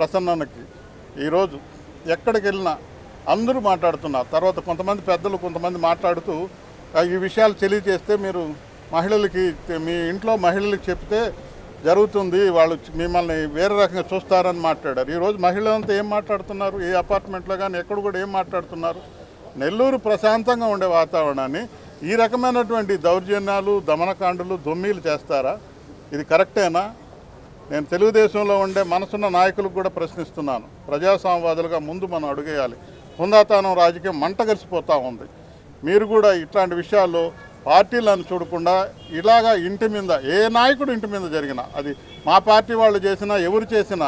ప్రసన్నకి ఈరోజు ఎక్కడికి వెళ్ళినా అందరూ మాట్లాడుతున్నారు. తర్వాత కొంతమంది పెద్దలు కొంతమంది మాట్లాడుతూ ఈ విషయాలు తెలియజేస్తే మీరు మహిళలకి మీ ఇంట్లో మహిళలకి చెప్తే జరుగుతుంది, వాళ్ళు మిమ్మల్ని వేరే రకంగా చూస్తారని మాట్లాడారు. ఈరోజు మహిళలంతా ఏం మాట్లాడుతున్నారు? ఏ అపార్ట్మెంట్లో కానీ ఎక్కడ కూడా ఏం మాట్లాడుతున్నారు? నెల్లూరు ప్రశాంతంగా ఉండే వాతావరణాన్ని ఈ రకమైనటువంటి దౌర్జన్యాలు, దమనకాండలు, దొమ్మీలు చేస్తారా? ఇది కరెక్టేనా? నేను తెలుగుదేశంలో ఉండే మనసున్న నాయకులకు కూడా ప్రశ్నిస్తున్నాను. ప్రజాస్వామ్యవాదులుగా ముందు మనం అడుగేయాలి. హుందాతనం రాజకీయం మంటగలిసిపోతూ ఉంది. మీరు కూడా ఇట్లాంటి విషయాల్లో పార్టీలను చూడకుండా ఇలాగా ఇంటి మీద ఏ నాయకుడు ఇంటి మీద జరిగినా, అది మా పార్టీ వాళ్ళు చేసినా ఎవరు చేసినా,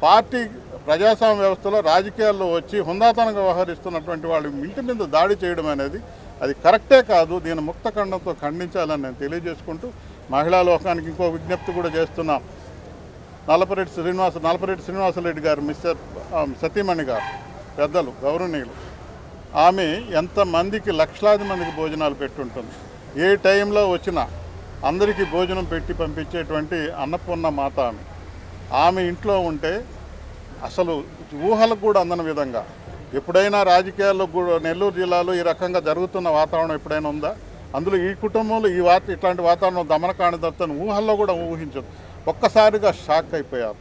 పార్టీ ప్రజాస్వామ్య వ్యవస్థలో రాజకీయాల్లో వచ్చి హుందాతనంగా వ్యవహరిస్తున్నటువంటి వాళ్ళు ఇంటి మీద దాడి చేయడం అనేది అది కరెక్టే కాదు. దీన్ని ముక్తఖండంతో ఖండించాలని నేను తెలియజేసుకుంటూ మహిళా లోకానికి ఇంకో విజ్ఞప్తి కూడా చేస్తున్నాం. నల్లపరెడ్డి శ్రీనివాసరెడ్డి గారు మిస్టర్ సతీమణి గారు పెద్దలు గౌరవనీయులు, ఆమె ఎంతమందికి లక్షలాది మందికి భోజనాలు పెట్టుంటుంది. ఏ టైంలో వచ్చినా అందరికీ భోజనం పెట్టి పంపించేటువంటి అన్నపూర్ణ మాత ఆమె ఇంట్లో ఉంటే అసలు ఊహలకు కూడా అందని విధంగా ఎప్పుడైనా రాజకీయాల్లో నెల్లూరు జిల్లాలో ఈ రకంగా జరుగుతున్న వాతావరణం ఎప్పుడైనా ఉందా? అందులో ఈ కుటుంబంలో ఇట్లాంటి వాతావరణం దమనకాండ దత్తను ఊహల్లో కూడా ఊహించదు. ఒక్కసారిగా షాక్ అయిపోయారు.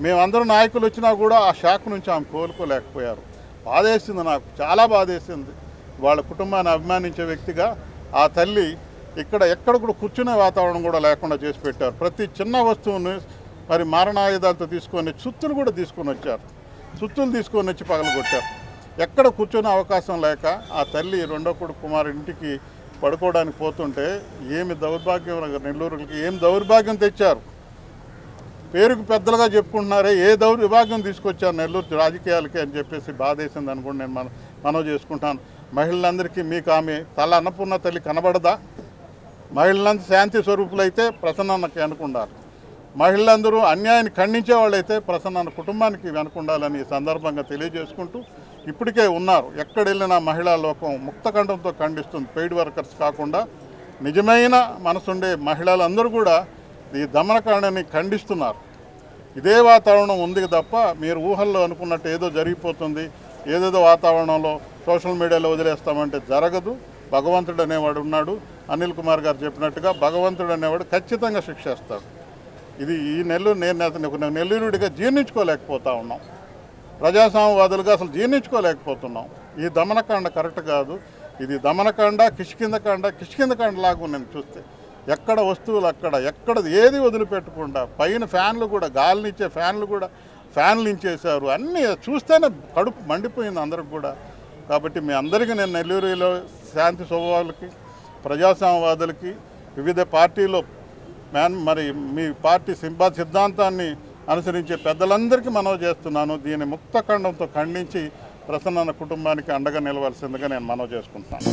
మేమందరూ నాయకులు వచ్చినా కూడా ఆ షాక్ నుంచి ఆమె కోలుకోలేకపోయారు. బాధేసింది, నాకు చాలా బాధేసింది. వాళ్ళ కుటుంబాన్ని అభిమానించే వ్యక్తిగా ఆ తల్లి ఎక్కడ కూడా కూర్చునే వాతావరణం కూడా లేకుండా చేసి పెట్టారు. ప్రతి చిన్న వస్తువుని మరి మారణాయుధాలతో తీసుకొని సుత్తులు కూడా తీసుకొని వచ్చారు. సుత్తులు తీసుకొని వచ్చి పగలగొట్టారు. ఎక్కడ కూర్చునే అవకాశం లేక ఆ తల్లి రెండో కొడుకు కుమారు ఇంటికి పడుకోవడానికి పోతుంటే ఏమి దౌర్భాగ్యం, నెల్లూరుకి ఏం దౌర్భాగ్యం తెచ్చారు. పేరుకు పెద్దలుగా చెప్పుకుంటున్నారే, ఏ దౌర్భాగ్యం తీసుకొచ్చారు నెల్లూరు రాజకీయాలకి అని చెప్పేసి బాధేసింది అనుకోండి. నేను మనవి చేసుకుంటాను. మహిళలందరికీ మీకు ఆమె తల అన్నపూర్ణ తల్లి కనబడదా? మహిళలందరూ శాంతి స్వరూపులైతే ప్రసన్నకి వెనుకుండాలి. మహిళలందరూ అన్యాయాన్ని ఖండించే వాళ్ళైతే ప్రసన్న కుటుంబానికి వెనుకుండాలని ఈ సందర్భంగా తెలియజేసుకుంటూ, ఇప్పటికే ఉన్నారు ఎక్కడ వెళ్ళినా మహిళా లోకం ముక్తకంఠంతో ఖండిస్తుంది. పెయిడ్ వర్కర్స్ కాకుండా నిజమైన మనసుండే మహిళలందరూ కూడా ఈ దమనకాండని ఖండిస్తున్నారు. ఇదే వాతావరణం ఉంది తప్ప మీరు ఊహల్లో అనుకున్నట్టు ఏదో జరిగిపోతుంది, ఏదేదో వాతావరణంలో సోషల్ మీడియాలో వదిలేస్తామంటే జరగదు. భగవంతుడు అనేవాడు ఉన్నాడు. అనిల్ కుమార్ గారు చెప్పినట్టుగా భగవంతుడు అనేవాడు ఖచ్చితంగా శిక్షేస్తాడు. ఇది ఈ నేను నెల్లూరుడిగా జీర్ణించుకోలేకపోతా ఉన్నాం. ప్రజాస్వామ్యవాదులుగా అసలు జీర్ణించుకోలేకపోతున్నాం. ఈ దమనకాండ కరెక్ట్ కాదు. ఇది దమనకాండ, కిష్కిందకాండ లాగా నేను చూస్తే ఎక్కడ వస్తువులు ఎక్కడ ఏది వదిలిపెట్టకుండా పైన ఫ్యాన్లు కూడా గాలినిచ్చే ఫ్యాన్లు ఇచ్చేశారు. అన్నీ చూస్తేనే కడుపు మండిపోయింది అందరికి కూడా. కాబట్టి మీ అందరికీ నేను నెల్లూరులో శాంతి స్వభావాలకి, ప్రజాస్వామ్యవాదులకి, వివిధ పార్టీలో మరి మీ పార్టీ సిద్ధాంతాన్ని అనుసరించే పెద్దలందరికీ మనవి చేస్తున్నాను. దీన్ని ముక్తఖండంతో ఖండించి ప్రసన్న కుటుంబానికి అండగా నిలవాల్సిందిగా నేను మనవి చేసుకుంటున్నాను.